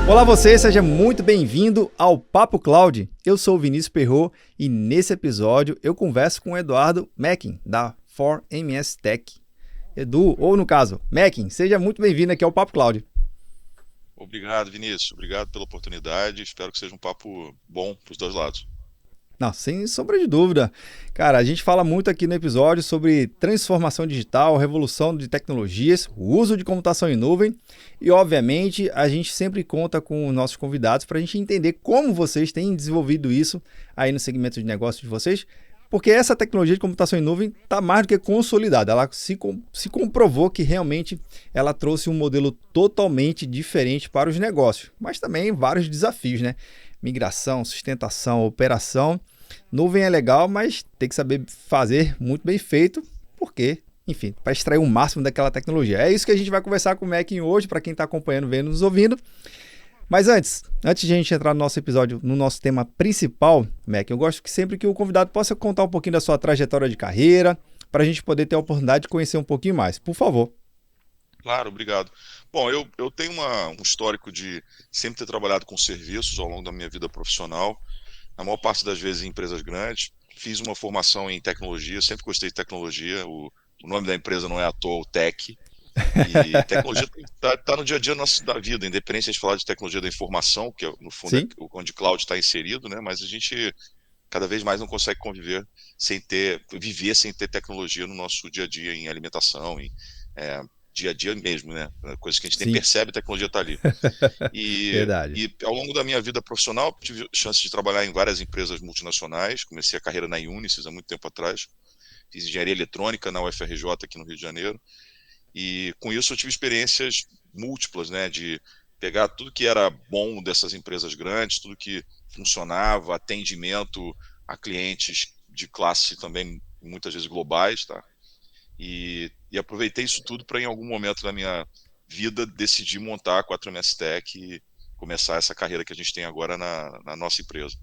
Olá você, seja muito bem-vindo ao Papo Cloud. Eu sou o Vinícius Perrot e nesse episódio eu converso com o Eduardo Meckin, da 4MS Tech. Edu, ou no caso, Meckin, seja muito bem-vindo aqui ao Papo Cloud. Obrigado, Vinícius. Obrigado pela oportunidade. Espero que seja um papo bom para os dois lados. Não, sem sombra de dúvida. Cara, a gente fala muito aqui no episódio sobre transformação digital, revolução de tecnologias, o uso de computação em nuvem e, obviamente, a gente sempre conta com os nossos convidados para a gente entender como vocês têm desenvolvido isso aí no segmento de negócio de vocês, porque essa tecnologia de computação em nuvem está mais do que consolidada. Ela se comprovou que realmente ela trouxe um modelo totalmente diferente para os negócios, mas também vários desafios, né? Migração, sustentação, operação. Nuvem é legal, mas tem que saber fazer muito bem feito, porque, enfim, para extrair o máximo daquela tecnologia. É isso que a gente vai conversar com o Meckin hoje, para quem está acompanhando, vendo, nos ouvindo. Mas antes de a gente entrar no nosso episódio, no nosso tema principal, Meckin, eu gosto que sempre que o convidado possa contar um pouquinho da sua trajetória de carreira, para a gente poder ter a oportunidade de conhecer um pouquinho mais. Por favor. Claro, obrigado. Bom, eu tenho um histórico de sempre ter trabalhado com serviços ao longo da minha vida profissional, na maior parte das vezes em empresas grandes. Fiz uma formação em tecnologia, sempre gostei de tecnologia. O nome da empresa não é à toa, o Tech. E tecnologia está no dia a dia da vida, independente de a gente falar de tecnologia da informação, que no fundo é Sim? onde cloud está inserido, né? Mas a gente cada vez mais não consegue viver sem ter tecnologia no nosso dia a dia, em alimentação, em é, dia a dia mesmo, né? Coisas que a gente nem Sim, percebe, a tecnologia está ali. E, verdade. e ao longo da minha vida profissional, tive chance de trabalhar em várias empresas multinacionais. Comecei a carreira na Unisys há muito tempo atrás. Fiz engenharia eletrônica na UFRJ aqui no Rio de Janeiro. E com isso eu tive experiências múltiplas, né? De pegar tudo que era bom dessas empresas grandes, tudo que funcionava, atendimento a clientes de classe também muitas vezes globais, tá? E aproveitei isso tudo para, em algum momento da minha vida, decidir montar a 4MS Tech e começar essa carreira que a gente tem agora na nossa empresa.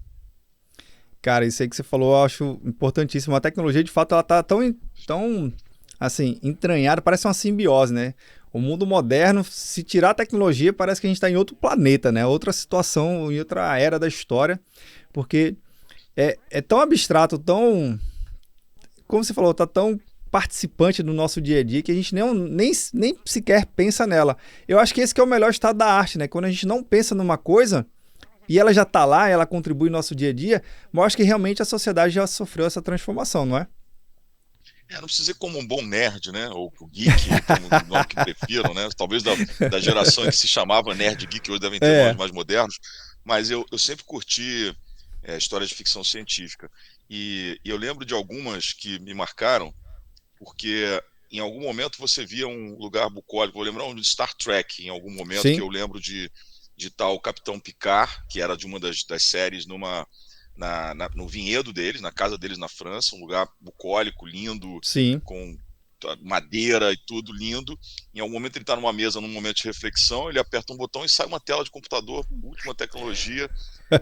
Cara, isso aí que você falou, eu acho importantíssimo. A tecnologia, de fato, ela tá tão assim, entranhada, parece uma simbiose, né? O mundo moderno, se tirar a tecnologia, parece que a gente está em outro planeta, né? Outra situação, em outra era da história, porque é tão abstrato, tão, como você falou, tá tão participante do nosso dia a dia que a gente nem sequer pensa nela. Eu acho que esse que é o melhor estado da arte, né? Quando a gente não pensa numa coisa e ela já está lá, ela contribui no nosso dia a dia, mostra que realmente a sociedade já sofreu essa transformação, não é? Não precisa ser como um bom nerd, né? Ou o geek, como o nome que prefiram, né? Talvez da geração em que se chamava nerd geek, hoje devem ter nomes É, mais modernos. Mas eu sempre curti histórias de ficção científica. E eu lembro de algumas que me marcaram, porque em algum momento você via um lugar bucólico. Vou lembrar um de Star Trek, em algum momento, que sim, eu lembro de tal Capitão Picard, que era de uma das séries, no vinhedo deles, na casa deles na França, um lugar bucólico, lindo, sim. com madeira e tudo lindo. Em algum momento ele está numa mesa, num momento de reflexão, ele aperta um botão e sai uma tela de computador, última tecnologia,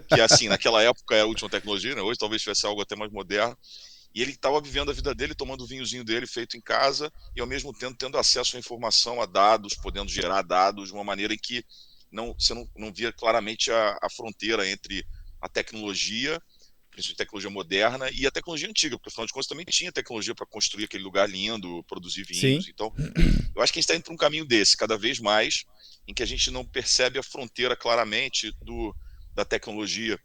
que assim, naquela época era a última tecnologia, né? Hoje talvez tivesse algo até mais moderno. E ele estava vivendo a vida dele, tomando o vinhozinho dele feito em casa e ao mesmo tempo tendo acesso à informação, a dados, podendo gerar dados de uma maneira em que você não via claramente a fronteira entre a tecnologia, principalmente tecnologia moderna, e a tecnologia antiga, porque afinal de contas também tinha tecnologia para construir aquele lugar lindo, produzir Sim. vinhos. Então, eu acho que a gente está indo para um caminho desse, cada vez mais, em que a gente não percebe a fronteira claramente da tecnologia,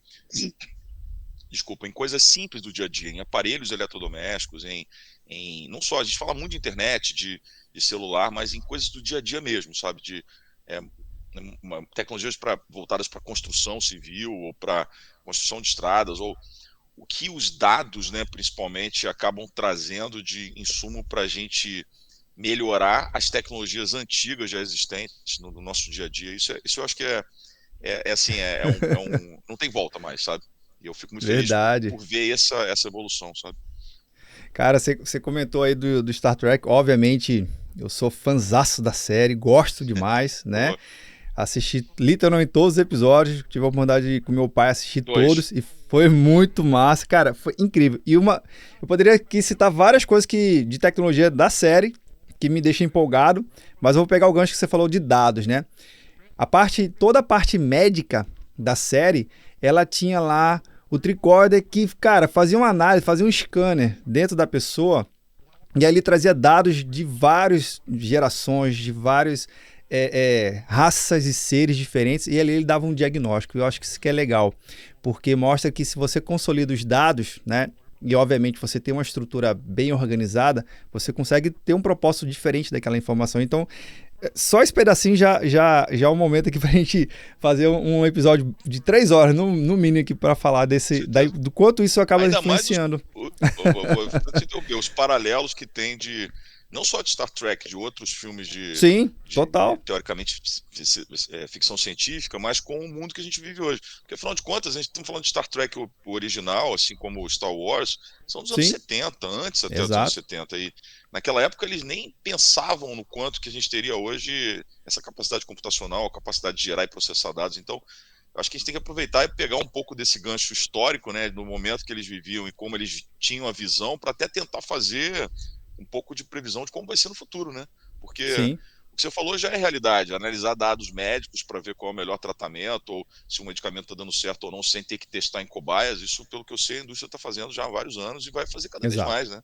desculpa, em coisas simples do dia a dia, em aparelhos eletrodomésticos, não só, a gente fala muito de internet, de celular, mas em coisas do dia a dia mesmo, sabe? É, Tecnologias voltadas para construção civil ou para construção de estradas, ou o que os dados, né, principalmente, acabam trazendo de insumo para a gente melhorar as tecnologias antigas já existentes no nosso dia a dia. Isso eu acho que assim, não tem volta mais, sabe? E eu fico muito feliz Verdade. por ver essa evolução, sabe? Cara, você comentou aí do Star Trek. Obviamente, eu sou fanzaço da série, gosto demais, né? Pô, Assisti literalmente todos os episódios. Tive a oportunidade de ir com meu pai assistir dois. todos e foi muito massa. Cara, foi incrível. Eu poderia aqui citar várias coisas de tecnologia da série que me deixam empolgado, mas eu vou pegar o gancho que você falou de dados, né? Toda a parte médica da série, ela tinha lá o tricorder que, cara, fazia uma análise, fazia um scanner dentro da pessoa e aí ele trazia dados de várias gerações, de várias raças e seres diferentes e ali ele dava um diagnóstico. Eu acho que isso que é legal, porque mostra que se você consolida os dados, né, e obviamente você tem uma estrutura bem organizada, você consegue ter um propósito diferente daquela informação. Então, só esse pedacinho já é um momento aqui pra gente fazer um episódio de 3 horas, no mínimo, aqui para falar do quanto isso acaba Ainda mais influenciando. os paralelos que tem de não só de Star Trek, de outros filmes Sim, total. teoricamente ficção científica, mas com o mundo que a gente vive hoje. Porque afinal de contas, a gente está falando de Star Trek o original, assim como o Star Wars, são dos anos Sim, 70, antes até dos anos exato. 70. E naquela época eles nem pensavam no quanto que a gente teria hoje essa capacidade computacional, a capacidade de gerar e processar dados. Então, eu acho que a gente tem que aproveitar e pegar um pouco desse gancho histórico, né, do momento que eles viviam e como eles tinham a visão, para até tentar fazer um pouco de previsão de como vai ser no futuro, né? Porque Sim. o que você falou já é realidade, analisar dados médicos para ver qual é o melhor tratamento, ou se o medicamento está dando certo ou não, sem ter que testar em cobaias, isso, pelo que eu sei, a indústria está fazendo já há vários anos e vai fazer cada vez Exato. mais, né?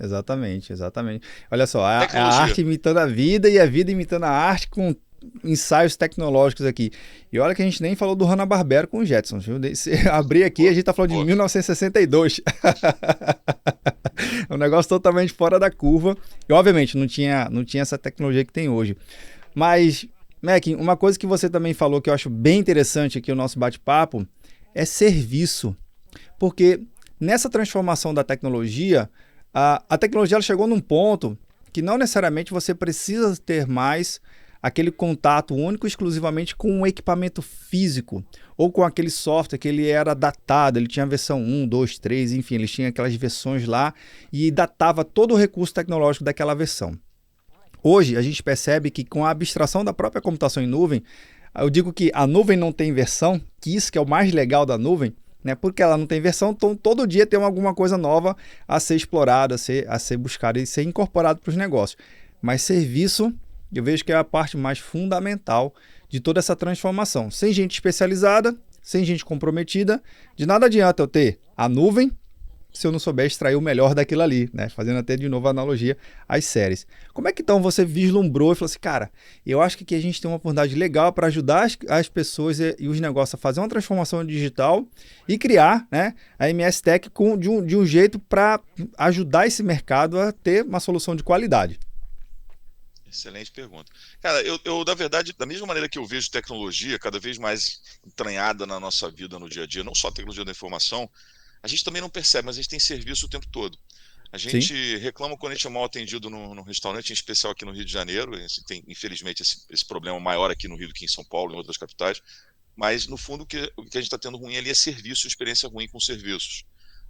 Exatamente, exatamente. Olha só, é a Tecnologia. arte imitando a vida e a vida imitando a arte com ensaios tecnológicos aqui. E olha que a gente nem falou do Hanna-Barbera com o Jetsons, viu? Se abrir aqui, a Pô, gente tá falando de pô, 1962. É um negócio totalmente fora da curva. E, obviamente, não tinha essa tecnologia que tem hoje. Mas, Mac, uma coisa que você também falou que eu acho bem interessante aqui no nosso bate-papo é serviço. Porque nessa transformação da tecnologia, a tecnologia ela chegou num ponto que não necessariamente você precisa ter mais aquele contato único exclusivamente com um equipamento físico ou com aquele software que ele era datado, ele tinha a versão 1, 2, 3, enfim, eles tinham aquelas versões lá e datava todo o recurso tecnológico daquela versão. Hoje, a gente percebe que com a abstração da própria computação em nuvem, eu digo que a nuvem não tem versão, que isso que é o mais legal da nuvem, né? Porque ela não tem versão, então todo dia tem alguma coisa nova a ser explorada, a ser buscada e ser incorporado para os negócios. Mas serviço, eu vejo que é a parte mais fundamental de toda essa transformação. Sem gente especializada, sem gente comprometida, de nada adianta eu ter a nuvem se eu não souber extrair o melhor daquilo ali, né? Fazendo até de novo a analogia às séries. Como é que então você vislumbrou e falou assim, cara, eu acho que aqui a gente tem uma oportunidade legal para ajudar as pessoas e os negócios a fazer uma transformação digital e criar, né, a MS Tech de um jeito para ajudar esse mercado a ter uma solução de qualidade. excelente pergunta. Cara, na verdade, da mesma maneira que eu vejo tecnologia cada vez mais entranhada na nossa vida no dia a dia, não só a tecnologia da informação, a gente também não percebe, mas a gente tem serviço o tempo todo. A Sim, gente reclama quando a gente é mal atendido no restaurante, em especial aqui no Rio de Janeiro. A gente tem, infelizmente, esse problema maior aqui no Rio do que em São Paulo e em outras capitais. Mas, no fundo, o que a gente está tendo ruim ali é serviço, experiência ruim com serviços.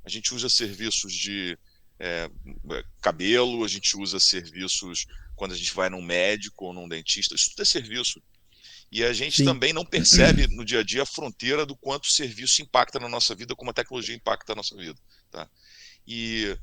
A gente usa serviços de é, cabelo, a gente usa serviços quando a gente vai num médico ou num dentista. Isso tudo é serviço. E a gente sim, também não percebe no dia a dia a fronteira do quanto o serviço impacta na nossa vida, como a tecnologia impacta na nossa vida. Tá? E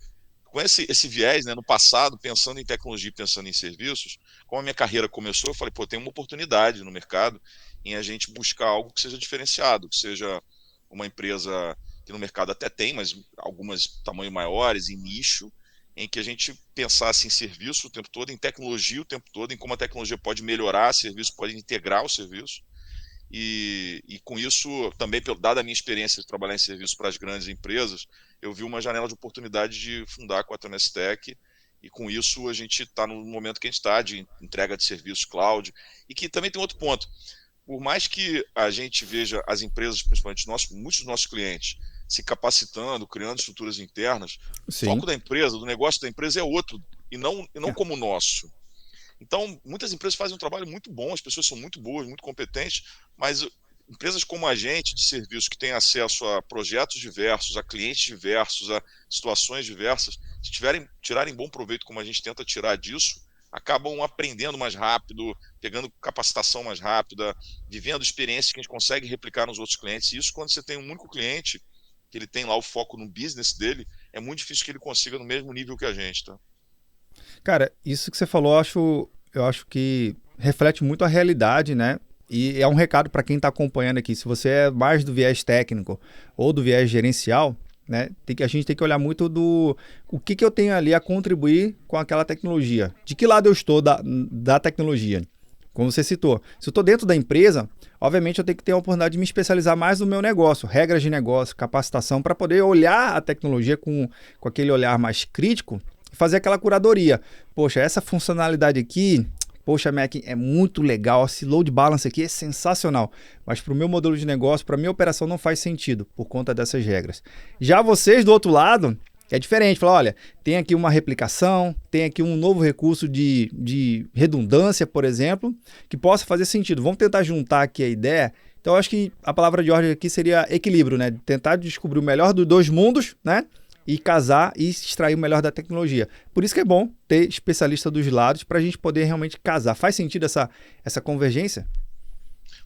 com esse viés, né, no passado, pensando em tecnologia e pensando em serviços, como a minha carreira começou, eu falei, pô, tem uma oportunidade no mercado em a gente buscar algo que seja diferenciado, que seja uma empresa que no mercado até tem, mas algumas tamanho maiores, em nicho, em que a gente pensasse em serviço o tempo todo, em tecnologia o tempo todo, em como a tecnologia pode melhorar serviço, pode integrar o serviço. E com isso, também, dada a minha experiência de trabalhar em serviço para as grandes empresas, eu vi uma janela de oportunidade de fundar a 4MS Tech, e com isso a gente está no momento que a gente está, de entrega de serviços cloud, e que também tem outro ponto. Por mais que a gente veja as empresas, principalmente muitos dos nossos clientes, se capacitando, criando estruturas internas, o foco sim. da empresa, do negócio da empresa é outro, e não É. como o nosso. Então, muitas empresas fazem um trabalho muito bom, as pessoas são muito boas, muito competentes, mas empresas como a gente, de serviço, que tem acesso a projetos diversos, a clientes diversos, a situações diversas, se tirarem bom proveito como a gente tenta tirar disso, acabam aprendendo mais rápido, pegando capacitação mais rápida, vivendo experiências que a gente consegue replicar nos outros clientes. E isso, quando você tem um único cliente, que ele tem lá o foco no business dele, é muito difícil que ele consiga no mesmo nível que a gente, tá? Cara, isso que você falou, eu acho que reflete muito a realidade, né? e é um recado para quem está acompanhando aqui, se você é mais do viés técnico ou do viés gerencial, né, a gente tem que olhar muito do o que eu tenho ali a contribuir com aquela tecnologia. De que lado eu estou da tecnologia? Como você citou, se eu estou dentro da empresa, obviamente eu tenho que ter a oportunidade de me especializar mais no meu negócio, regras de negócio, capacitação, para poder olhar a tecnologia com aquele olhar mais crítico e fazer aquela curadoria. Poxa, essa funcionalidade aqui, poxa, Mac, é muito legal, esse load balance aqui é sensacional, mas para o meu modelo de negócio, para a minha operação não faz sentido por conta dessas regras. Já vocês do outro lado, é diferente, fala, olha, tem aqui uma replicação, tem aqui um novo recurso de redundância, por exemplo, que possa fazer sentido. Vamos tentar juntar aqui a ideia. Então, eu acho que a palavra de ordem aqui seria equilíbrio, né? Tentar descobrir o melhor dos dois mundos, né? E casar e extrair o melhor da tecnologia. Por isso que é bom ter especialista dos lados para a gente poder realmente casar. Faz sentido essa convergência?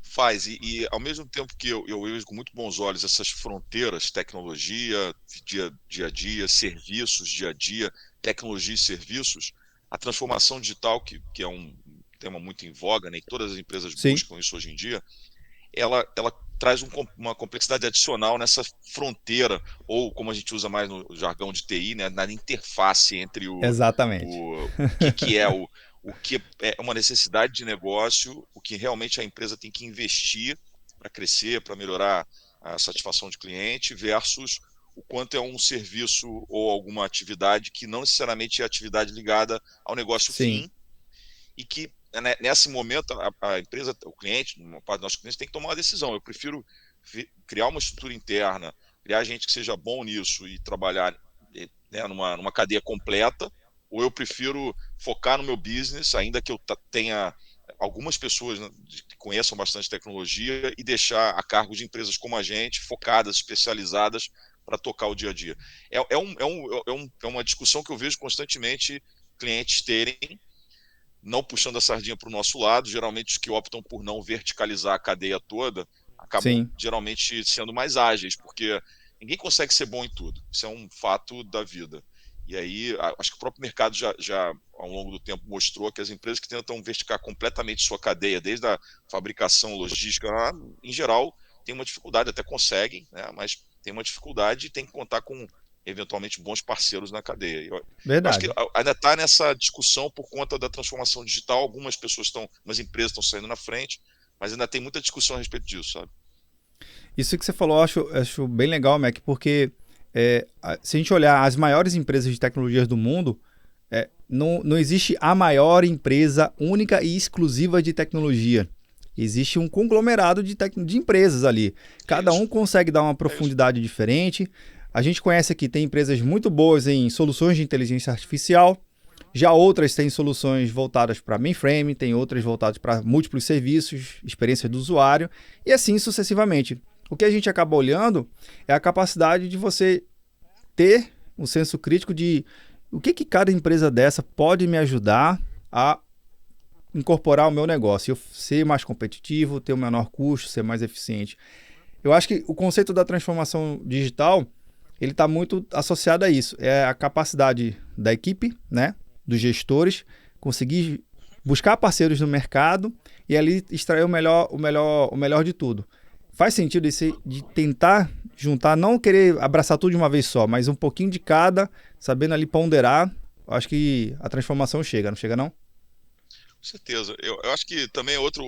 Faz, e ao mesmo tempo que eu vejo com muito bons olhos essas fronteiras, tecnologia, dia a dia, serviços, dia a dia, tecnologia e serviços, a transformação digital, que é um tema muito em voga, né, e todas as empresas Sim, buscam isso hoje em dia, ela traz uma complexidade adicional nessa fronteira, ou como a gente usa mais no jargão de TI, né, na interface entre exatamente. o que é o que é uma necessidade de negócio, o que realmente a empresa tem que investir para crescer, para melhorar a satisfação de cliente, versus o quanto é um serviço ou alguma atividade que não necessariamente é atividade ligada ao negócio Sim, fim e que né, nesse momento a empresa, o cliente, uma parte dos nossos clientes tem que tomar uma decisão. Eu prefiro criar uma estrutura interna, criar gente que seja bom nisso e trabalhar né, numa cadeia completa, ou eu prefiro focar no meu business, ainda que eu tenha algumas pessoas né, que conheçam bastante tecnologia e deixar a cargo de empresas como a gente, focadas, especializadas para tocar o dia a dia. É uma discussão que eu vejo constantemente clientes terem, não puxando a sardinha para o nosso lado, geralmente os que optam por não verticalizar a cadeia toda acabam sim. geralmente sendo mais ágeis, porque ninguém consegue ser bom em tudo. Isso é um fato da vida. E aí, acho que o próprio mercado já ao longo do tempo mostrou que as empresas que tentam verticar completamente sua cadeia, desde a fabricação, logística, em geral, têm uma dificuldade, até conseguem, né, mas tem uma dificuldade e tem que contar com eventualmente bons parceiros na cadeia. Eu acho que Verdade. ainda está nessa discussão por conta da transformação digital. Algumas pessoas algumas empresas estão saindo na frente, mas ainda tem muita discussão a respeito disso, sabe? Isso que você falou, eu acho bem legal, Mac, porque se a gente olhar as maiores empresas de tecnologias do mundo, não existe a maior empresa única e exclusiva de tecnologia. Existe um conglomerado de empresas ali. É Cada um isso, consegue dar uma é isso. profundidade diferente. A gente conhece aqui, tem empresas muito boas em soluções de inteligência artificial, já outras têm soluções voltadas para mainframe, tem outras voltadas para múltiplos serviços, experiência do usuário, e assim sucessivamente. O que a gente acaba olhando é a capacidade de você ter um senso crítico de o que cada empresa dessa pode me ajudar a incorporar ao meu negócio, eu ser mais competitivo, ter um menor custo, ser mais eficiente. Eu acho que o conceito da transformação digital ele está muito associado a isso. É a capacidade da equipe, né, dos gestores, conseguir buscar parceiros no mercado e ali extrair o melhor de tudo. Faz sentido esse de tentar juntar, não querer abraçar tudo de uma vez só, mas um pouquinho de cada, sabendo ali ponderar. Acho que a transformação chega, não chega não? Com certeza. Eu acho que também é outro,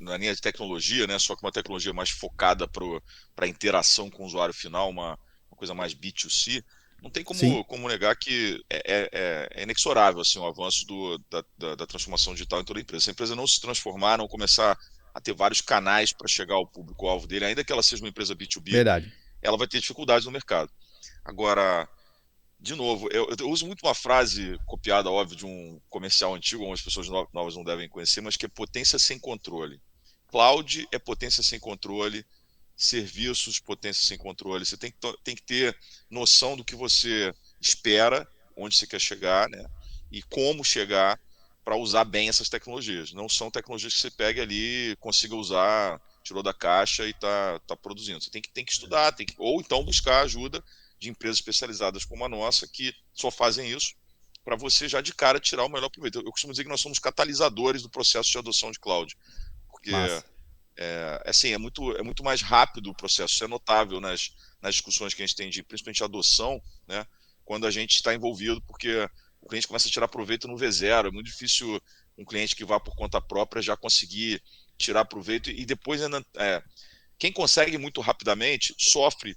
na linha de tecnologia, né? Só que uma tecnologia mais focada para a interação com o usuário final, uma coisa mais B2C. Não tem Sim, como negar que é inexorável assim, o avanço da transformação digital em toda a empresa. Se a empresa não se transformar, não começar a ter vários canais para chegar ao público-alvo dele, ainda que ela seja uma empresa B2B, verdade. ela vai ter dificuldades no mercado. Agora, de novo, eu uso muito uma frase copiada, óbvio, de um comercial antigo, algumas pessoas novas não devem conhecer, mas que é potência sem controle. Cloud é potência sem controle, serviços, potência sem controle. Você tem que ter noção do que você espera, onde você quer chegar, né? E como chegar para usar bem essas tecnologias. Não são tecnologias que você pega ali, consiga usar, tirou da caixa e tá produzindo. Você tem que estudar, ou então buscar ajuda de empresas especializadas como a nossa, que só fazem isso para você já de cara tirar o melhor proveito. Eu costumo dizer que nós somos catalisadores do processo de adoção de cloud, porque Massa. assim, é muito mais rápido o processo. Isso é notável nas discussões que a gente tem de, principalmente, adoção, né? Quando a gente está envolvido, porque o cliente começa a tirar proveito no V0. É muito difícil um cliente que vá por conta própria já conseguir tirar proveito e depois ainda, quem consegue muito rapidamente sofre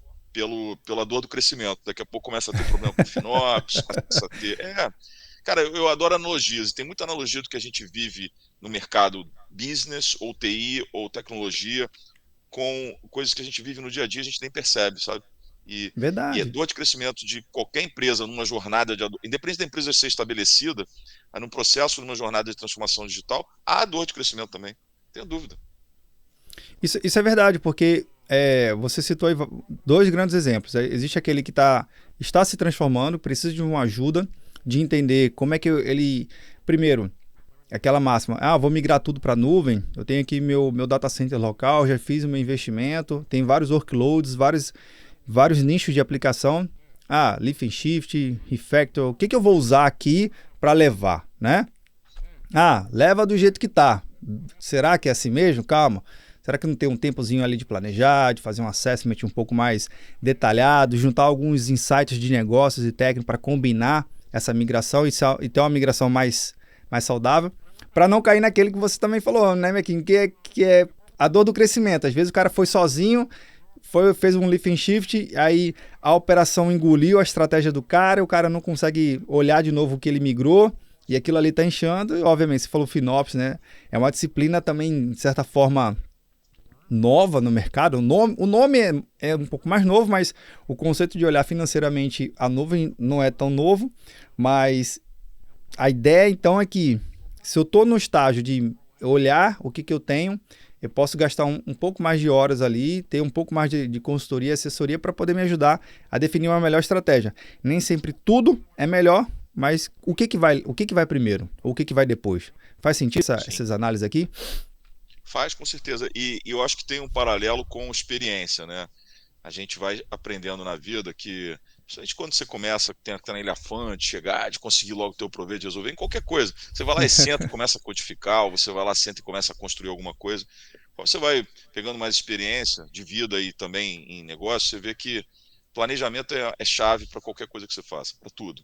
pela dor do crescimento. Daqui a pouco começa a ter problema com o FinOps, começa a ter. Cara, eu adoro analogias, e tem muita analogia do que a gente vive no mercado business, ou TI, ou tecnologia, com coisas que a gente vive no dia a dia, a gente nem percebe, sabe? E a Verdade. dor de crescimento de qualquer empresa numa jornada independente da empresa ser estabelecida, num processo, numa jornada de transformação digital, há dor de crescimento também, não tenho dúvida. Isso é verdade, porque você citou aí dois grandes exemplos. Existe aquele que está se transformando, precisa de uma ajuda, de entender como é que ele. Primeiro, aquela máxima, vou migrar tudo para a nuvem, eu tenho aqui meu data center local, já fiz o meu investimento, tem vários workloads, vários nichos de aplicação. Lift and shift, refactor, o que eu vou usar aqui para levar, né? Leva do jeito que tá. Será que é assim mesmo? Calma. Será que não tem um tempozinho ali de planejar, de fazer um assessment um pouco mais detalhado, juntar alguns insights de negócios e técnicos para combinar essa migração e ter uma migração mais saudável? Para não cair naquele que você também falou, né, Mequinho? Que é a dor do crescimento. Às vezes o cara foi sozinho, fez um lift and shift, aí a operação engoliu a estratégia do cara, o cara não consegue olhar de novo o que ele migrou, e aquilo ali está inchando. E, obviamente, você falou FinOps, né? É uma disciplina também, de certa forma, nova no mercado. O nome é um pouco mais novo, mas o conceito de olhar financeiramente a nuvem não é tão novo. Mas a ideia, então, é que se eu estou no estágio de olhar o que eu tenho, eu posso gastar um pouco mais de horas ali, ter um pouco mais de consultoria, assessoria para poder me ajudar a definir uma melhor estratégia. Nem sempre tudo é melhor, mas o que vai primeiro? Ou o que vai depois? Faz sentido essas análises aqui? Faz, com certeza. E eu acho que tem um paralelo com experiência, né? A gente vai aprendendo na vida que, principalmente quando você começa, tem que estar naquele afã de chegar, de conseguir logo ter o proveito, de resolver em qualquer coisa. Você vai lá e senta e começa a codificar, ou você vai lá, senta e começa a construir alguma coisa. Quando você vai pegando mais experiência de vida e também em negócio, você vê que planejamento é chave para qualquer coisa que você faça, para tudo.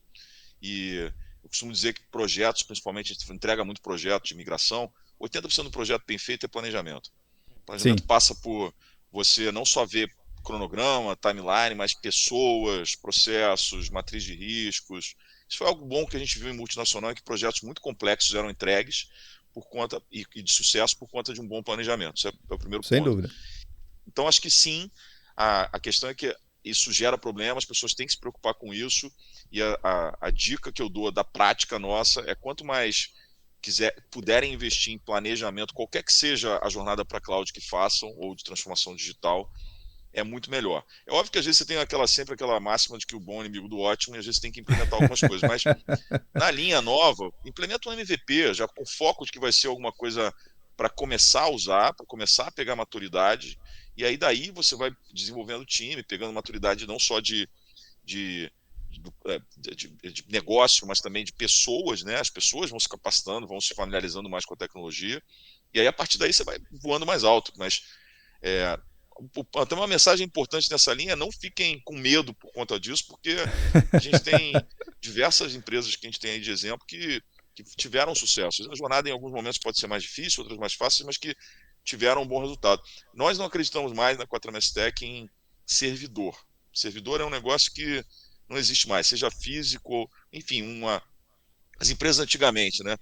E eu costumo dizer que projetos, principalmente, a gente entrega muito projeto de migração, 80% do projeto bem feito é planejamento. O planejamento Sim. passa por você não só ver cronograma, timeline, mas pessoas, processos, matriz de riscos. Isso foi algo bom que a gente viu em multinacional, é que projetos muito complexos eram entregues por conta e de sucesso por conta de um bom planejamento. Isso é o primeiro Sem ponto. dúvida. Então, acho que sim, a questão é que isso gera problemas, as pessoas têm que se preocupar com isso, e a dica que eu dou da prática nossa é quanto mais puderem investir em planejamento, qualquer que seja a jornada para cloud que façam, ou de transformação digital, é muito melhor. É óbvio que às vezes você tem sempre aquela máxima de que o bom é inimigo do ótimo, e às vezes tem que implementar algumas coisas, mas na linha nova, implementa um MVP, já com foco de que vai ser alguma coisa para começar a usar, para começar a pegar maturidade, e aí daí você vai desenvolvendo o time, pegando maturidade não só de, de negócio, mas também de pessoas, né? As pessoas vão se capacitando, vão se familiarizando mais com a tecnologia, e aí a partir daí você vai voando mais alto. Mas tem uma mensagem importante nessa linha: não fiquem com medo por conta disso, porque a gente tem diversas empresas que a gente tem aí de exemplo que tiveram sucesso. A jornada em alguns momentos pode ser mais difícil, outras mais fáceis, mas que tiveram um bom resultado. Nós não acreditamos mais na 4MS Tech em servidor. Servidor é um negócio que não existe mais, seja físico, enfim, as empresas antigamente, né?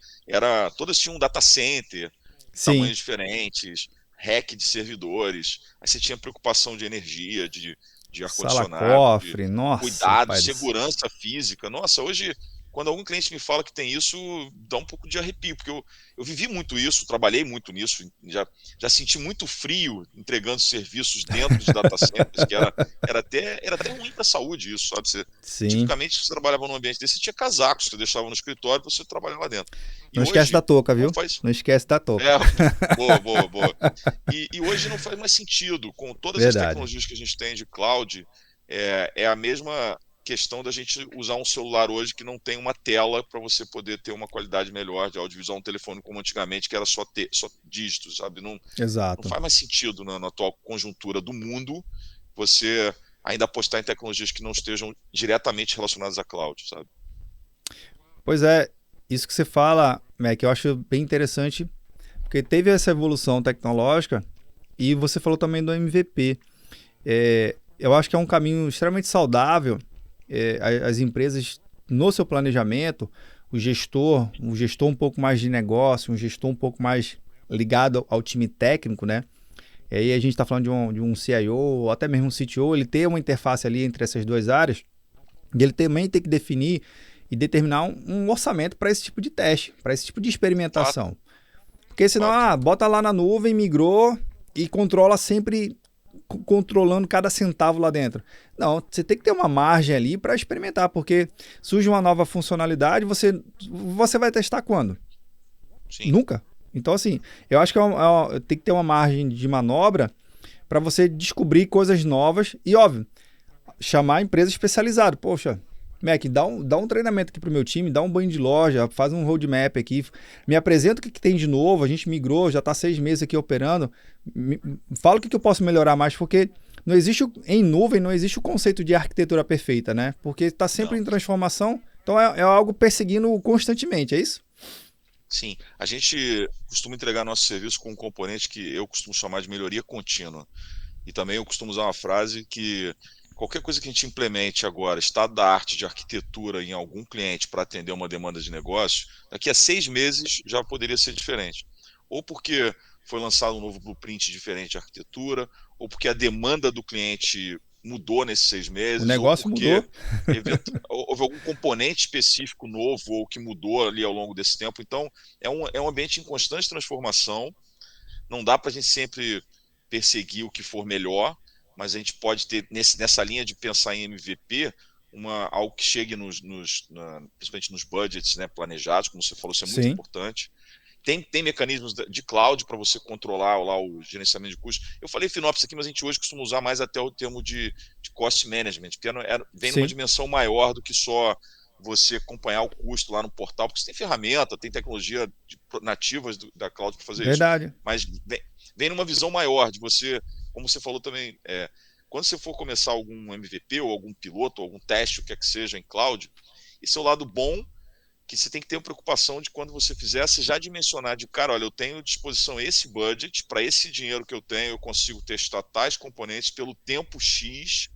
Todas tinham um data center, Sim. tamanhos diferentes, rack de servidores, aí você tinha preocupação de energia, de Sala ar-condicionado, de cofre, nossa, cuidado, pai do céu. segurança física. Nossa, hoje, quando algum cliente me fala que tem isso, dá um pouco de arrepio, porque eu vivi muito isso, trabalhei muito nisso, já senti muito frio entregando serviços dentro de data centers, que era até ruim para a saúde isso, sabe? Sim. Tipicamente, se você trabalhava num ambiente desse, você tinha casacos, você deixava no escritório e você trabalhava lá dentro. E Não esquece da hoje, touca, não viu? faz. Não esquece da touca. É, boa, boa, boa. E hoje não faz mais sentido, com todas as Verdade. tecnologias que a gente tem de cloud, é a mesma. questão da gente usar um celular hoje que não tem uma tela para você poder ter uma qualidade melhor de audiovisual, um telefone como antigamente, que era só dígitos, sabe? Não Exato. faz mais sentido na atual conjuntura do mundo você ainda apostar em tecnologias que não estejam diretamente relacionadas à cloud, sabe? Pois é, isso que você fala, Mac, eu acho bem interessante, porque teve essa evolução tecnológica e você falou também do MVP. Eu acho que é um caminho extremamente saudável as empresas, no seu planejamento, um gestor um pouco mais de negócio, um gestor um pouco mais ligado ao time técnico, né? E aí a gente está falando de um CIO, ou até mesmo um CTO, ele ter uma interface ali entre essas duas áreas, e ele também tem que definir e determinar um orçamento para esse tipo de teste, para esse tipo de Fato, experimentação. Porque senão, fato. bota lá na nuvem, migrou e controla sempre controlando cada centavo lá dentro. Não, você tem que ter uma margem ali para experimentar, porque surge uma nova funcionalidade, você vai testar quando? Sim, Nunca. Então, assim, eu acho que tem que ter uma margem de manobra para você descobrir coisas novas e, óbvio, chamar a empresa especializada. Poxa, Mac, dá um treinamento aqui pro meu time, dá um banho de loja, faz um roadmap aqui, me apresenta o que tem de novo, a gente migrou, já está 6 meses aqui operando, fala o que eu posso melhorar mais, porque não existe, em nuvem, não existe o conceito de arquitetura perfeita, né? Porque está sempre não. em transformação, então é algo perseguindo constantemente, é isso? Sim, a gente costuma entregar nosso serviço com um componente que eu costumo chamar de melhoria contínua. E também eu costumo usar uma frase que qualquer coisa que a gente implemente agora, estado da arte de arquitetura em algum cliente para atender uma demanda de negócio, daqui a 6 meses já poderia ser diferente. Ou porque foi lançado um novo blueprint diferente de arquitetura, ou porque a demanda do cliente mudou nesses seis O meses, ou negócio porque mudou. houve algum componente específico novo ou que mudou ali ao longo desse tempo. Então, é um ambiente em constante transformação. Não dá para a gente sempre perseguir o que for melhor, mas a gente pode ter, nessa linha de pensar em MVP, algo que chegue principalmente nos budgets, né, planejados, como você falou, isso é muito Sim, importante. Tem mecanismos de cloud para você controlar lá o gerenciamento de custos. Eu falei FinOps aqui, mas a gente hoje costuma usar mais até o termo de cost management, porque vem numa sim, dimensão maior do que só você acompanhar o custo lá no portal, porque você tem ferramenta, tem tecnologia nativas da cloud para fazer isso, verdade. mas vem numa visão maior de você, como você falou também, quando você for começar algum MVP ou algum piloto, ou algum teste, o que é que seja em cloud, esse é o lado bom que você tem que ter uma preocupação de quando você fizer, você já dimensionar de, cara, olha, eu tenho à disposição esse budget, para esse dinheiro que eu tenho, eu consigo testar tais componentes pelo tempo X,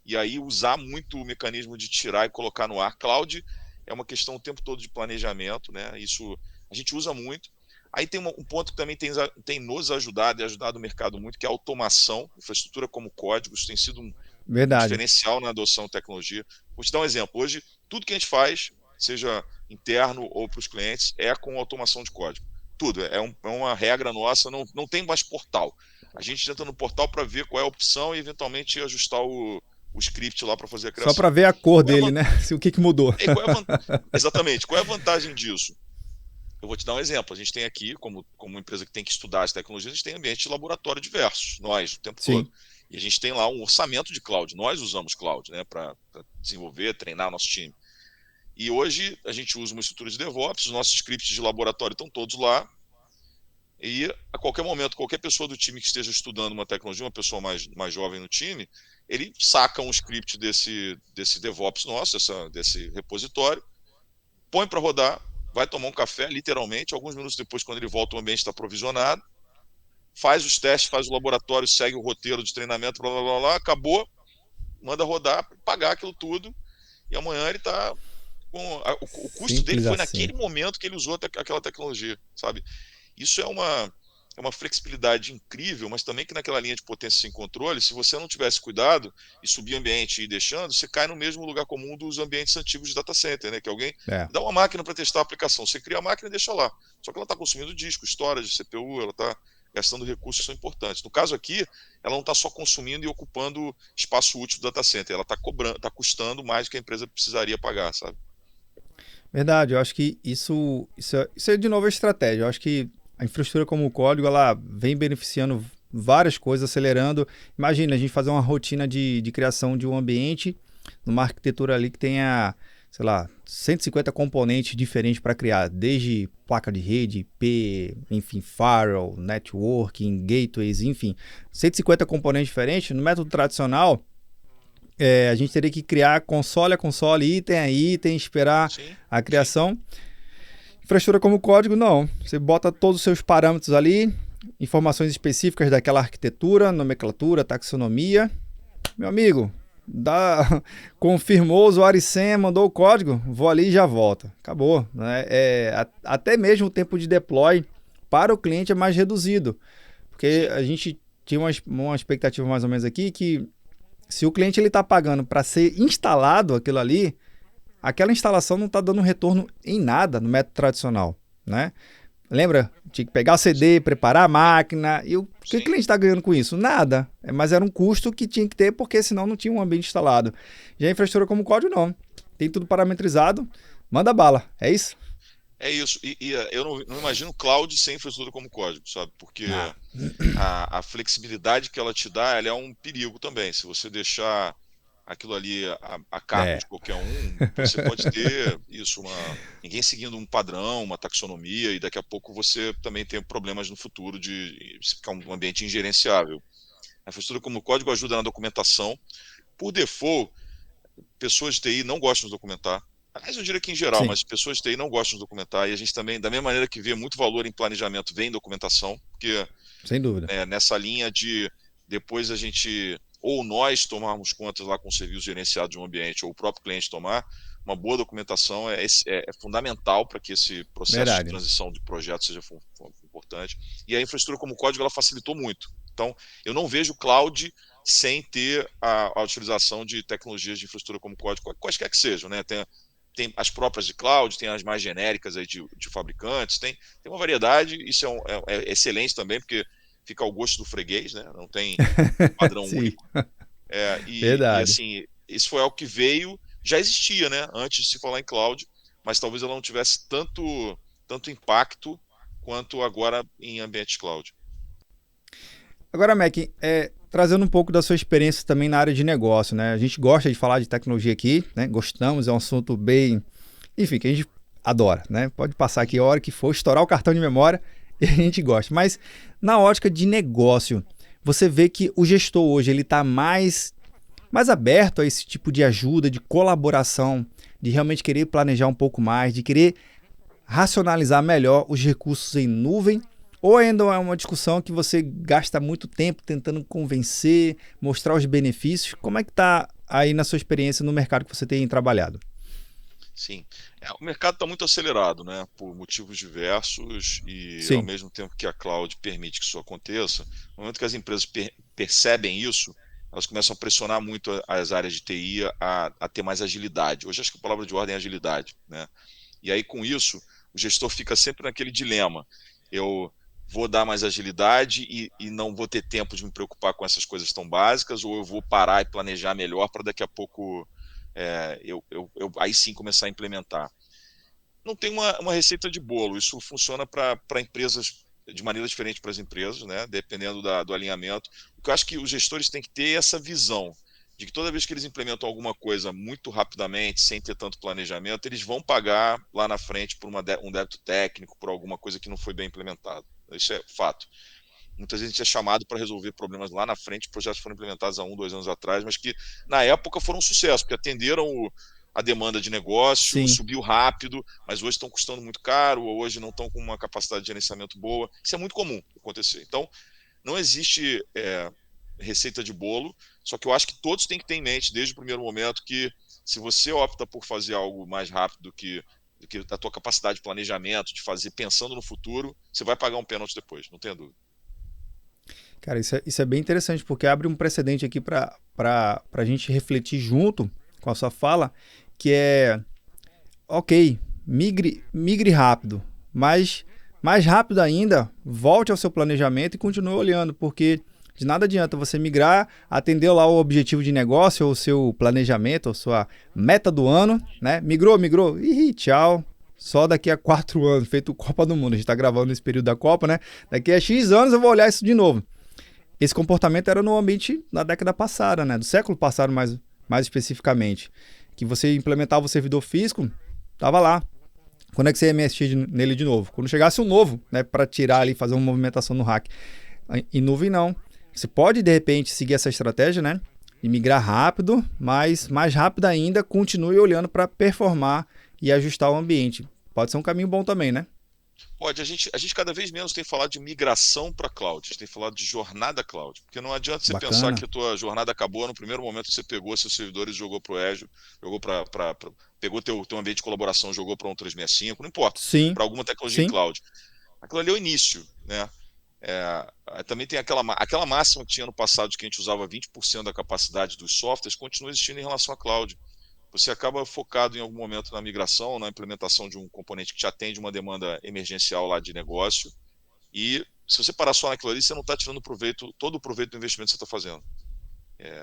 e aí usar muito o mecanismo de tirar e colocar no ar. Cloud é uma questão o tempo todo de planejamento, né? Isso a gente usa muito. Aí tem um ponto que também tem nos ajudado e ajudado o mercado muito, que é a automação, infraestrutura como código, isso tem sido um Verdade. diferencial na adoção de tecnologia. Vou te dar um exemplo. Hoje, tudo que a gente faz, seja interno ou para os clientes, é com automação de código. Tudo. É uma regra nossa, não tem mais portal. A gente entra no portal para ver qual é a opção e eventualmente ajustar o script lá para fazer a Só para criação. ver a cor Qual é a dele, né? O que mudou. Exatamente. Qual é a vantagem disso? Eu vou te dar um exemplo. A gente tem aqui, como empresa que tem que estudar as tecnologias, a gente tem ambiente de laboratório diversos, nós, o tempo todo. Sim, E a gente tem lá um orçamento de cloud. Nós usamos cloud, né, para desenvolver, treinar nosso time. E hoje a gente usa uma estrutura de DevOps, os nossos scripts de laboratório estão todos lá. E a qualquer momento, qualquer pessoa do time que esteja estudando uma tecnologia, uma pessoa mais jovem no time, ele saca um script desse DevOps nosso, desse repositório, põe para rodar, vai tomar um café, literalmente, alguns minutos depois, quando ele volta, o ambiente está provisionado, faz os testes, faz o laboratório, segue o roteiro de treinamento, blá blá blá, blá, acabou, manda rodar, pagar aquilo tudo, e amanhã ele está com. O custo dele simples foi assim. naquele momento que ele usou aquela tecnologia, sabe? Isso é uma flexibilidade incrível, mas também que naquela linha de potência sem controle, se você não tivesse cuidado e subir o ambiente e ir deixando, você cai no mesmo lugar comum dos ambientes antigos de data center, né? Que alguém É, dá uma máquina para testar a aplicação, você cria a máquina e deixa lá. Só que ela está consumindo disco, storage, CPU, ela está gastando recursos que são importantes. No caso aqui, ela não está só consumindo e ocupando espaço útil do data center, ela está cobrando, está custando mais do que a empresa precisaria pagar, sabe? verdade. Eu acho que isso é de novo a estratégia. Eu acho que a infraestrutura como o código, ela vem beneficiando várias coisas, acelerando. Imagina a gente fazer uma rotina de criação de um ambiente numa arquitetura ali que tenha, sei lá, 150 componentes diferentes para criar, desde placa de rede, IP, enfim, firewall, networking, gateways, enfim, 150 componentes diferentes. No método tradicional, a gente teria que criar console a console, item a item, esperar Sim, a sim. criação. Infraestrutura como código, não. Você bota todos os seus parâmetros ali, informações específicas daquela arquitetura, nomenclatura, taxonomia. Meu amigo, confirmou o usuário e senha, mandou o código, vou ali e já volta. Acabou. Né? Até mesmo o tempo de deploy para o cliente é mais reduzido. Porque Sim. a gente tinha uma expectativa mais ou menos aqui que se o cliente está pagando para ser instalado aquilo ali, aquela instalação não está dando retorno em nada no método tradicional, né? Lembra? Tinha que pegar o CD, preparar a máquina. E o que o Sim. cliente está ganhando com isso? Nada. Mas era um custo que tinha que ter, porque senão não tinha um ambiente instalado. Já a infraestrutura como código, não. Tem tudo parametrizado. Manda bala. É isso? É isso. E eu não imagino cloud sem infraestrutura como código, sabe? Porque Ah, a flexibilidade que ela te dá, ela é um perigo também. Se você deixar aquilo ali a cargo é. de qualquer um, você pode ter isso, ninguém seguindo um padrão, uma taxonomia, e daqui a pouco você também tem problemas no futuro de ficar um ambiente ingerenciável. A infraestrutura como código ajuda na documentação. Por default, pessoas de TI não gostam de documentar. Aliás, eu diria que em geral, Sim, mas pessoas de TI não gostam de documentar, e a gente também, da mesma maneira que vê muito valor em planejamento, vem em documentação, porque sem dúvida. nessa linha de depois a gente, ou nós tomarmos conta lá com o serviço gerenciado de um ambiente, ou o próprio cliente tomar, uma boa documentação é fundamental para que esse processo de Verdade. transição de projeto seja importante. E a infraestrutura como código, ela facilitou muito. Então, eu não vejo cloud sem ter a utilização de tecnologias de infraestrutura como código, quaisquer que sejam, né? Tem as próprias de cloud, tem as mais genéricas aí de fabricantes, tem uma variedade, isso é excelente também, porque fica ao gosto do freguês, né? Não tem um padrão Sim, único. E verdade. assim, isso foi algo que veio, já existia, né? Antes de se falar em cloud, mas talvez ela não tivesse tanto impacto quanto agora em ambiente cloud. Agora, Mac, trazendo um pouco da sua experiência também na área de negócio, né? A gente gosta de falar de tecnologia aqui, né? Gostamos, é um assunto bem, enfim, que a gente adora, né? Pode passar aqui a hora que for, estourar o cartão de memória e a gente gosta. Mas na ótica de negócio, você vê que o gestor hoje ele está mais aberto a esse tipo de ajuda, de colaboração, de realmente querer planejar um pouco mais, de querer racionalizar melhor os recursos em nuvem, ou ainda é uma discussão que você gasta muito tempo tentando convencer, mostrar os benefícios? Como é que está aí na sua experiência no mercado que você tem trabalhado? Sim. O mercado está muito acelerado, né? Por motivos diversos e ao Sim, mesmo tempo que a cloud permite que isso aconteça, no momento que as empresas percebem isso, elas começam a pressionar muito as áreas de TI a ter mais agilidade. Hoje acho que a palavra de ordem é agilidade, né? E aí com isso, o gestor fica sempre naquele dilema. Eu vou dar mais agilidade e não vou ter tempo de me preocupar com essas coisas tão básicas, ou eu vou parar e planejar melhor para daqui a pouco eu aí sim começar a implementar. Não tem uma receita de bolo, isso funciona para empresas de maneira diferente para as empresas, né? Dependendo do alinhamento. O que eu acho que os gestores têm que ter essa visão de que toda vez que eles implementam alguma coisa muito rapidamente, sem ter tanto planejamento, eles vão pagar lá na frente por um débito técnico, por alguma coisa que não foi bem implementada. Isso é fato. Muitas vezes a gente é chamado para resolver problemas lá na frente, projetos que foram implementados há 1, 2 anos atrás, mas que na época foram um sucesso, porque atenderam a demanda de negócio, sim. subiu rápido, mas hoje estão custando muito caro, ou hoje não estão com uma capacidade de gerenciamento boa. Isso é muito comum acontecer. Então, não existe receita de bolo, só que eu acho que todos têm que ter em mente, desde o primeiro momento, que se você opta por fazer algo mais rápido do que a tua capacidade de planejamento, de fazer pensando no futuro, você vai pagar um pênalti depois, não tenha dúvida. Cara, isso é bem interessante, porque abre um precedente aqui para a gente refletir junto com a sua fala, que é, ok, migre rápido, mas mais rápido ainda, volte ao seu planejamento e continue olhando, porque de nada adianta você migrar, atender lá o objetivo de negócio, ou o seu planejamento, ou sua meta do ano, né? Migrou, ih, tchau. Só daqui a 4 anos, feito Copa do Mundo. A gente está gravando nesse período da Copa, né? Daqui a X anos eu vou olhar isso de novo. Esse comportamento era no ambiente da década passada, né? Do século passado, mais especificamente, que você implementava o servidor físico, tava lá. Quando é que você ia mexer nele de novo? Quando chegasse um novo, né, para tirar ali, fazer uma movimentação no rack. Em nuvem não. Você pode de repente seguir essa estratégia, né, e migrar rápido, mas mais rápido ainda, continue olhando para performar e ajustar o ambiente. Pode ser um caminho bom também, né? Pode, a gente cada vez menos tem falado de migração para cloud, a gente tem falado de jornada cloud, porque não adianta você pensar Bacana. que a tua jornada acabou no primeiro momento que você pegou seus servidores e jogou para o Azure, jogou pegou teu ambiente de colaboração, jogou para um 365, não importa, Sim, para alguma tecnologia em sim, cloud. Aquilo ali é o início, né? Também tem aquela máxima que tinha no passado de que a gente usava 20% da capacidade dos softwares, continua existindo em relação à cloud. Você acaba focado em algum momento na migração, na implementação de um componente que te atende uma demanda emergencial lá de negócio, e se você parar só naquilo ali, você não está tirando proveito, todo o proveito do investimento que você está fazendo.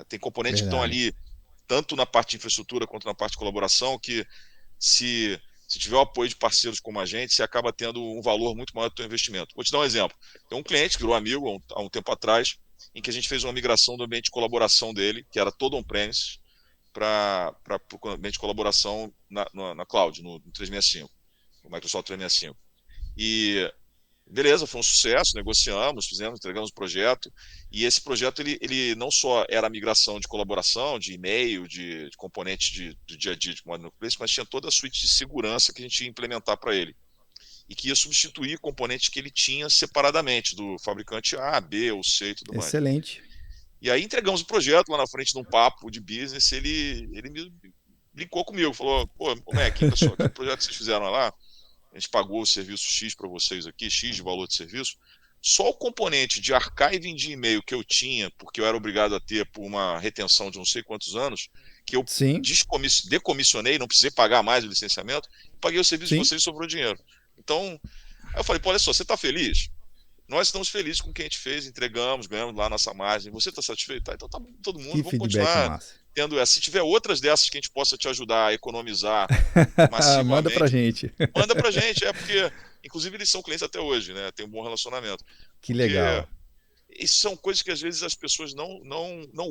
Tem componentes que estão verdade. ali, tanto na parte de infraestrutura quanto na parte de colaboração, que se tiver o apoio de parceiros como a gente, você acaba tendo um valor muito maior do seu investimento. Vou te dar um exemplo. Tem um cliente que virou amigo há um tempo atrás, em que a gente fez uma migração do ambiente de colaboração dele, que era todo on-premise, para o ambiente de colaboração na cloud, no 365, no Microsoft 365. E beleza, foi um sucesso, negociamos, fizemos, entregamos o projeto, e esse projeto ele não só era a migração de colaboração, de e-mail, de componentes do dia a dia de Modern Workplace, mas tinha toda a suíte de segurança que a gente ia implementar para ele, e que ia substituir componentes que ele tinha separadamente, do fabricante A, B ou C e tudo mais. Excelente. E aí entregamos o projeto lá na frente num papo de business, ele me brincou comigo, falou, pô, Mac, pessoal, aquele projeto que vocês fizeram lá, a gente pagou o serviço X para vocês aqui, X de valor de serviço, só o componente de archiving de e-mail que eu tinha, porque eu era obrigado a ter por uma retenção de não sei quantos anos, que eu Sim, decomissionei, não precisei pagar mais o licenciamento, paguei o serviço de sim. vocês e sobrou dinheiro. Então, aí eu falei, pô, olha só, você está feliz? Nós estamos felizes com o que a gente fez, entregamos, ganhamos lá a nossa margem. Você está satisfeito? Tá, então tá bom, todo mundo, Que vamos feedback continuar massa. tendo essa. Se tiver outras dessas que a gente possa te ajudar a economizar Manda pra massivamente, gente. manda pra gente. Porque, inclusive, eles são clientes até hoje, né? Tem um bom relacionamento. Que Porque legal. isso são coisas que às vezes as pessoas não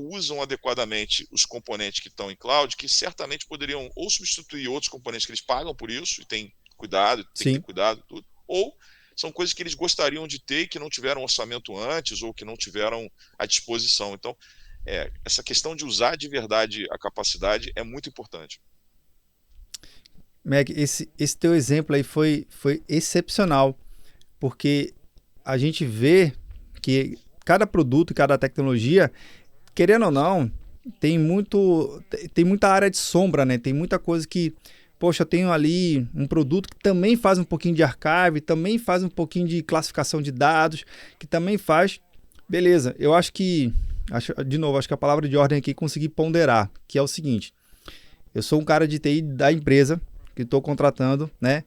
usam adequadamente os componentes que estão em cloud, que certamente poderiam ou substituir outros componentes que eles pagam por isso, e tem cuidado, tem que ter Sim. cuidado, tudo, ou são coisas que eles gostariam de ter e que não tiveram orçamento antes ou que não tiveram à disposição. Então, essa questão de usar de verdade a capacidade é muito importante. Meg, esse teu exemplo aí foi excepcional, porque a gente vê que cada produto e cada tecnologia, querendo ou não, tem muita área de sombra, né? Tem muita coisa que, poxa, eu tenho ali um produto que também faz um pouquinho de archive, também faz um pouquinho de classificação de dados, que também faz. Beleza, eu acho que, de novo, acho que a palavra de ordem aqui é conseguir ponderar, que é o seguinte: eu sou um cara de TI da empresa que estou contratando, né,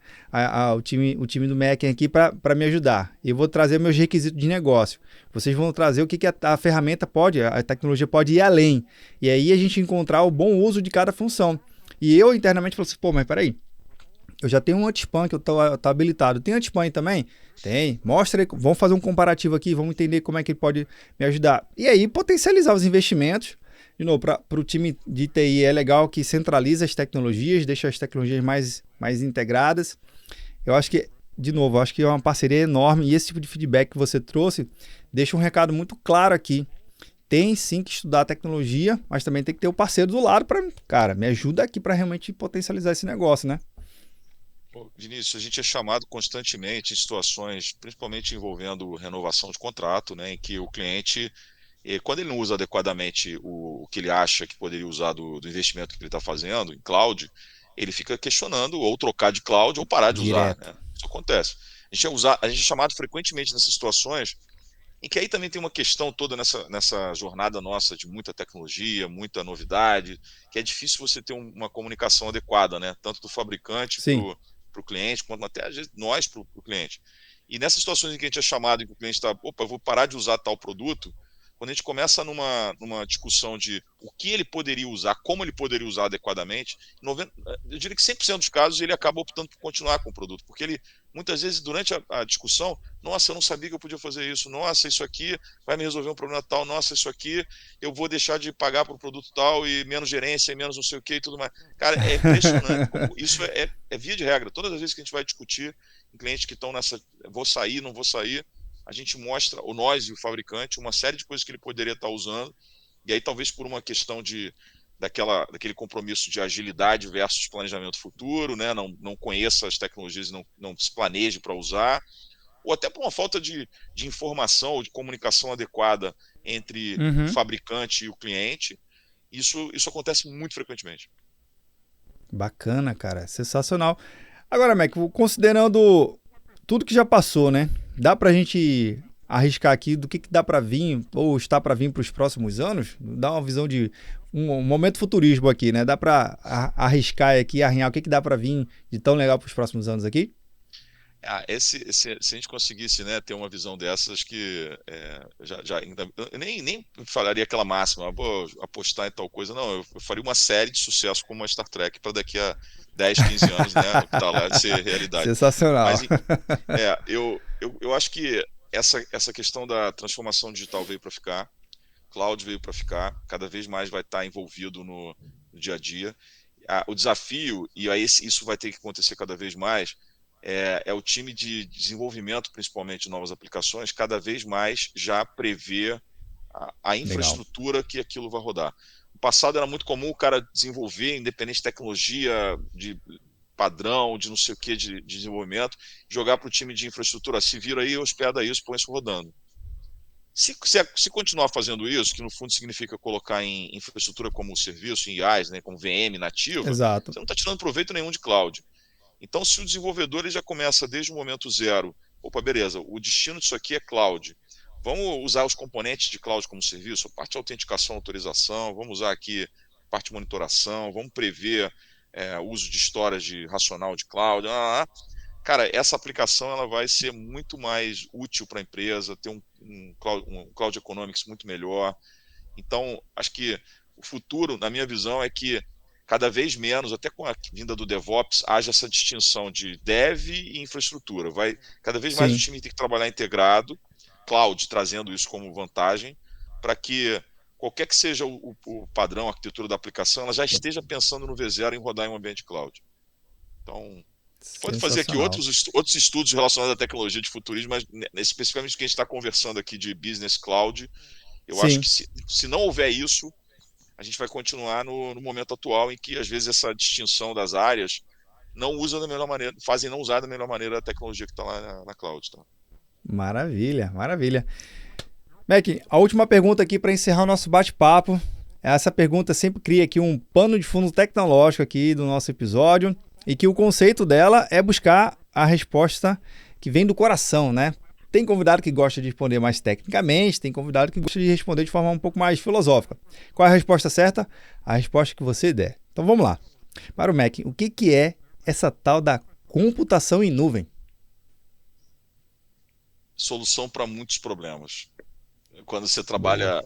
o time do Mac aqui para me ajudar. Eu vou trazer meus requisitos de negócio. Vocês vão trazer o que a ferramenta pode, a tecnologia pode ir além. E aí a gente encontrar o bom uso de cada função. E eu internamente falo assim, pô, mas peraí, eu já tenho um anti-spam que eu tô habilitado. Tem anti-spam aí também? Tem. Mostra aí, vamos fazer um comparativo aqui, vamos entender como é que ele pode me ajudar. E aí potencializar os investimentos. De novo, para o time de TI é legal que centraliza as tecnologias, deixa as tecnologias mais integradas. Eu acho que, de novo, eu acho que é uma parceria enorme e esse tipo de feedback que você trouxe deixa um recado muito claro aqui. Tem sim que estudar a tecnologia, mas também tem que ter o parceiro do lado para, cara, me ajuda aqui para realmente potencializar esse negócio, né? Vinícius, a gente é chamado constantemente em situações, principalmente envolvendo renovação de contrato, né, em que o cliente, quando ele não usa adequadamente o que ele acha que poderia usar do investimento que ele está fazendo em cloud, ele fica questionando ou trocar de cloud ou parar de usar, Direto. né? Isso acontece. A gente é chamado frequentemente nessas situações, em que aí também tem uma questão toda nessa jornada nossa de muita tecnologia, muita novidade, que é difícil você ter uma comunicação adequada, né? Tanto do fabricante para Sim, o cliente, quanto até às vezes nós para o cliente. E nessas situações em que a gente é chamado e que o cliente está, opa, eu vou parar de usar tal produto, quando a gente começa numa discussão de o que ele poderia usar, como ele poderia usar adequadamente, 90, eu diria que 100% dos casos ele acaba optando por continuar com o produto, porque ele, muitas vezes, durante a discussão, nossa, eu não sabia que eu podia fazer isso, nossa, isso aqui vai me resolver um problema tal, nossa, isso aqui eu vou deixar de pagar para o produto tal e menos gerência, e menos não sei o que e tudo mais. Cara, é impressionante como isso é via de regra. Todas as vezes que a gente vai discutir em clientes que estão nessa, vou sair, não vou sair, a gente mostra, ou nós e o fabricante, uma série de coisas que ele poderia estar usando, e aí talvez por uma questão daquele compromisso de agilidade versus planejamento futuro, né? Não conheça as tecnologias e não se planeje para usar, ou até por uma falta de informação ou de comunicação adequada entre o Uhum. fabricante e o cliente. Isso acontece muito frequentemente. Bacana, cara. Sensacional. Agora, Mac, considerando tudo que já passou, né? Dá pra gente arriscar aqui do que dá pra vir ou está pra vir para os próximos anos? Dá uma visão de um momento futurismo aqui, né? Dá pra arriscar aqui, arranhar o que dá pra vir de tão legal para os próximos anos aqui? Se a gente conseguisse, né, ter uma visão dessas, acho que eu nem falaria aquela máxima, vou apostar em tal coisa, não, eu faria uma série de sucesso como a Star Trek para daqui a 10, 15 anos, né, o que está lá de ser realidade. Sensacional. Mas eu acho que essa questão da transformação digital veio para ficar, cloud veio para ficar, cada vez mais vai estar envolvido no dia a dia. O desafio, e aí isso vai ter que acontecer cada vez mais, é o time de desenvolvimento, principalmente de novas aplicações, cada vez mais já prevê a Legal. infraestrutura que aquilo vai rodar. No passado era muito comum o cara desenvolver, independente de tecnologia, de padrão, de não sei o que, de desenvolvimento, jogar para o time de infraestrutura, se vira aí, hospeda isso, põe isso rodando. Se continuar fazendo isso, que no fundo significa colocar em infraestrutura como serviço, em IaaS, né, como VM nativa, Exato. você não está tirando proveito nenhum de cloud. Então, se o desenvolvedor ele já começa desde o momento zero, opa, beleza, o destino disso aqui é cloud. Vamos usar os componentes de cloud como serviço, a parte de autenticação, autorização, vamos usar aqui a parte de monitoração, vamos prever o uso de storage racional de cloud. Cara, essa aplicação ela vai ser muito mais útil para a empresa, ter um cloud economics muito melhor. Então, acho que o futuro, na minha visão, é que cada vez menos, até com a vinda do DevOps, haja essa distinção de dev e infraestrutura. Cada vez mais o Sim. time tem que trabalhar integrado, cloud trazendo isso como vantagem, para que qualquer que seja o padrão, a arquitetura da aplicação, ela já esteja pensando no V0 em rodar em um ambiente cloud. Então, a gente pode fazer aqui Sensacional. outros estudos relacionados à tecnologia de futurismo, mas especificamente o que a gente está conversando aqui de business cloud, eu acho Sim. que se não houver isso, a gente vai continuar no momento atual em que, às vezes, essa distinção das áreas não usa da melhor maneira, fazem não usar da melhor maneira a tecnologia que está lá na cloud. Tá? Maravilha, maravilha. Mac, a última pergunta aqui para encerrar o nosso bate-papo. Essa pergunta sempre cria aqui um pano de fundo tecnológico aqui do nosso episódio e que o conceito dela é buscar a resposta que vem do coração, né? Tem convidado que gosta de responder mais tecnicamente, tem convidado que gosta de responder de forma um pouco mais filosófica. Qual é a resposta certa? A resposta que você der. Então vamos lá. Para o Mac, o que é essa tal da computação em nuvem? Solução para muitos problemas. Quando você Boa. trabalha,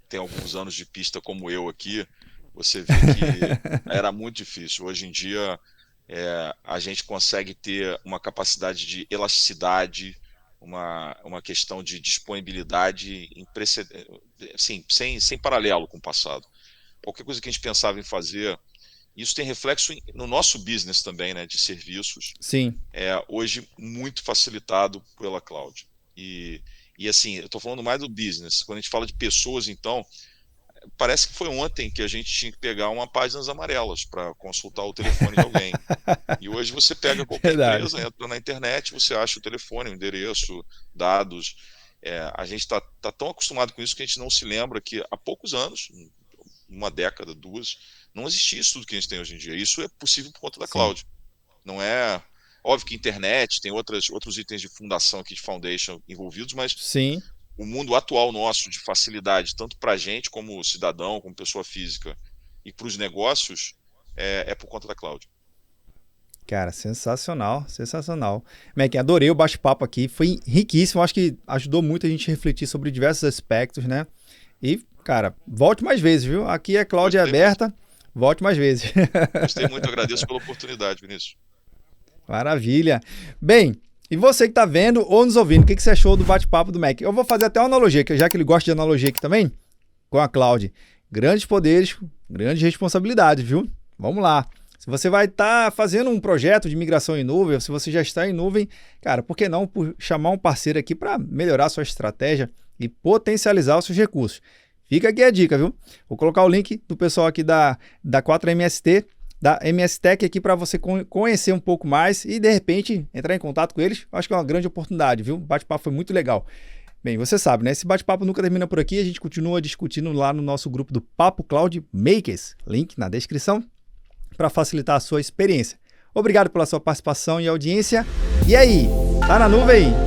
tem alguns anos de pista como eu aqui, você vê que era muito difícil. Hoje em dia, a gente consegue ter uma capacidade de elasticidade, uma questão de disponibilidade assim, sem paralelo com o passado. Qualquer coisa que a gente pensava em fazer, isso tem reflexo no nosso business também, né, de serviços, Sim, hoje muito facilitado pela cloud. E assim, eu estou falando mais do business. Quando a gente fala de pessoas, então, parece que foi ontem que a gente tinha que pegar uma páginas amarelas para consultar o telefone de alguém. E hoje você pega qualquer verdade. empresa, entra na internet, você acha o telefone, o endereço, dados. A gente tá tão acostumado com isso que a gente não se lembra que há poucos anos, uma década, duas, não existia isso tudo que a gente tem hoje em dia. Isso é possível por conta da Sim. cloud. Não é óbvio que internet tem outros itens de fundação aqui de foundation envolvidos, mas Sim. o mundo atual nosso de facilidade, tanto para a gente como cidadão, como pessoa física, e para os negócios, é por conta da cloud. Cara, sensacional, sensacional. Mac, adorei o bate-papo aqui, foi riquíssimo, acho que ajudou muito a gente a refletir sobre diversos aspectos, né? E, cara, volte mais vezes, viu? Aqui é cloud aberta, volte mais vezes. Gostei muito, agradeço pela oportunidade, Vinícius. Maravilha. Bem, e você que está vendo ou nos ouvindo, o que você achou do bate-papo do Mac? Eu vou fazer até uma analogia, já que ele gosta de analogia aqui também, com a cloud. Grandes poderes, grandes responsabilidades, viu? Vamos lá. Se você vai estar fazendo um projeto de migração em nuvem, ou se você já está em nuvem, cara, por que não chamar um parceiro aqui para melhorar a sua estratégia e potencializar os seus recursos? Fica aqui a dica, viu? Vou colocar o link do pessoal aqui da 4MST, da MS Tech aqui para você conhecer um pouco mais e, de repente, entrar em contato com eles. Acho que é uma grande oportunidade, viu? O bate-papo foi muito legal. Bem, você sabe, né? Esse bate-papo nunca termina por aqui. A gente continua discutindo lá no nosso grupo do Papo Cloud Makers. Link na descrição para facilitar a sua experiência. Obrigado pela sua participação e audiência. E aí, tá na nuvem?